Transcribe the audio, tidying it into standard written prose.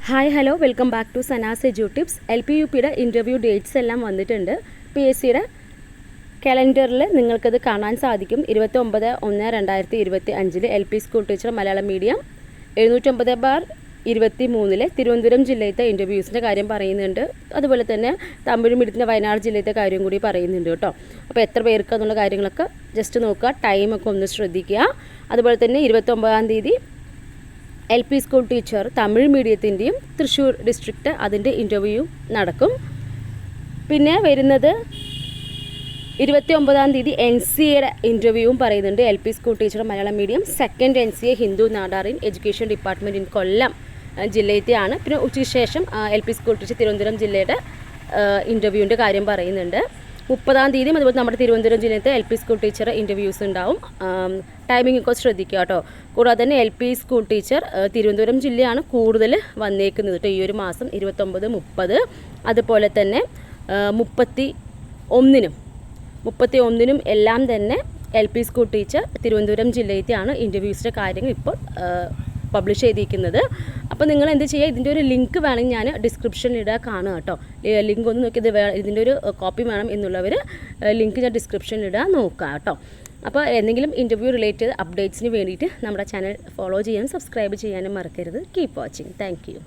Hi hello welcome back to Sanas edu tips. LP-UPയുടെ interview dates എല്ലാം വന്നിട്ടുണ്ട്. PSCയുടെ കലണ്ടറിൽ നിങ്ങൾക്കത് കാണാൻ സാധിക്കും. 29/1/2025 LP school teacher Malayalam medium 709/23 Thiruvananthapuram ജില്ലയിലത്തെ ഇൻ്റർവ്യൂസിൻ്റെ കാര്യം പറയുന്നുണ്ട്. അതുപോലെ തന്നെ തമിഴ് മീഡിയത്തിൻ്റെ വയനാട് ജില്ലയിലത്തെ കാര്യം കൂടി പറയുന്നുണ്ട് കേട്ടോ. അപ്പോൾ എത്ര പേർക്ക് എന്നുള്ള കാര്യങ്ങളൊക്കെ ജസ്റ്റ് നോക്കുക, ടൈമൊക്കെ ഒന്ന് ശ്രദ്ധിക്കുക. അതുപോലെ തന്നെ 29-ാം തീയതി LP സ്കൂൾ ടീച്ചർ തമിഴ് മീഡിയത്തിൻ്റെയും തൃശ്ശൂർ ഡിസ്ട്രിക്റ്റ് അതിൻ്റെ ഇൻ്റർവ്യൂ നടക്കും. പിന്നെ വരുന്നത് 29-ാം തീയതി NCAയുടെ ഇൻ്റർവ്യൂവും പറയുന്നുണ്ട്. LP school teacher Malayalam medium second NCA Hindu Nadar in education department in Kollam ജില്ലയിലെയാണ്. പിന്നെ ഉച്ചയ്ക്ക് ശേഷം LP സ്കൂൾ ടീച്ചർ തിരുവനന്തപുരം ജില്ലയുടെ ഇൻ്റർവ്യൂവിൻ്റെ കാര്യം പറയുന്നുണ്ട്. 30-ാം തീയതിയും അതുപോലെ നമ്മുടെ തിരുവനന്തപുരം ജില്ലയിലത്തെ LP സ്കൂൾ ടീച്ചർ ഇൻ്റർവ്യൂസ് ഉണ്ടാവും. ടൈമിംഗ് ഒക്കെ ശ്രദ്ധിക്കുക കേട്ടോ. കൂടാതെ തന്നെ LP സ്കൂൾ ടീച്ചർ തിരുവനന്തപുരം ജില്ലയാണ് കൂടുതൽ വന്നേക്കുന്നത് കേട്ടോ. ഈ ഒരു മാസം 29, 30 അതുപോലെ തന്നെ 31-നും എല്ലാം തന്നെ LP സ്കൂൾ ടീച്ചർ തിരുവനന്തപുരം ജില്ലയിലെയാണ് ഇൻ്റർവ്യൂസിൻ്റെ കാര്യങ്ങൾ ഇപ്പോൾ പബ്ലിഷ് ചെയ്തിരിക്കുന്നത്. അപ്പോൾ നിങ്ങൾ എന്ത് ചെയ്യുക, ഇതിൻ്റെ ഒരു ലിങ്ക് വേണമെങ്കിൽ ഞാൻ ഡിസ്ക്രിപ്ഷനിൽ ഇടാൻ കാണുക കേട്ടോ. ലിങ്ക് ഒന്ന് നോക്കി ഇതിൻ്റെ ഒരു കോപ്പി വേണം എന്നുള്ളവർ ലിങ്ക് ഞാൻ ഡിസ്ക്രിപ്ഷനിൽ ഇടാൻ നോക്കുക കേട്ടോ. അപ്പോൾ എന്തെങ്കിലും ഇൻ്റർവ്യൂ റിലേറ്റഡ് അപ്ഡേറ്റ്സിന് വേണ്ടിയിട്ട് നമ്മുടെ ചാനൽ ഫോളോ ചെയ്യാനും സബ്സ്ക്രൈബ് ചെയ്യാനും മറക്കരുത്. Keep watching. Thank you.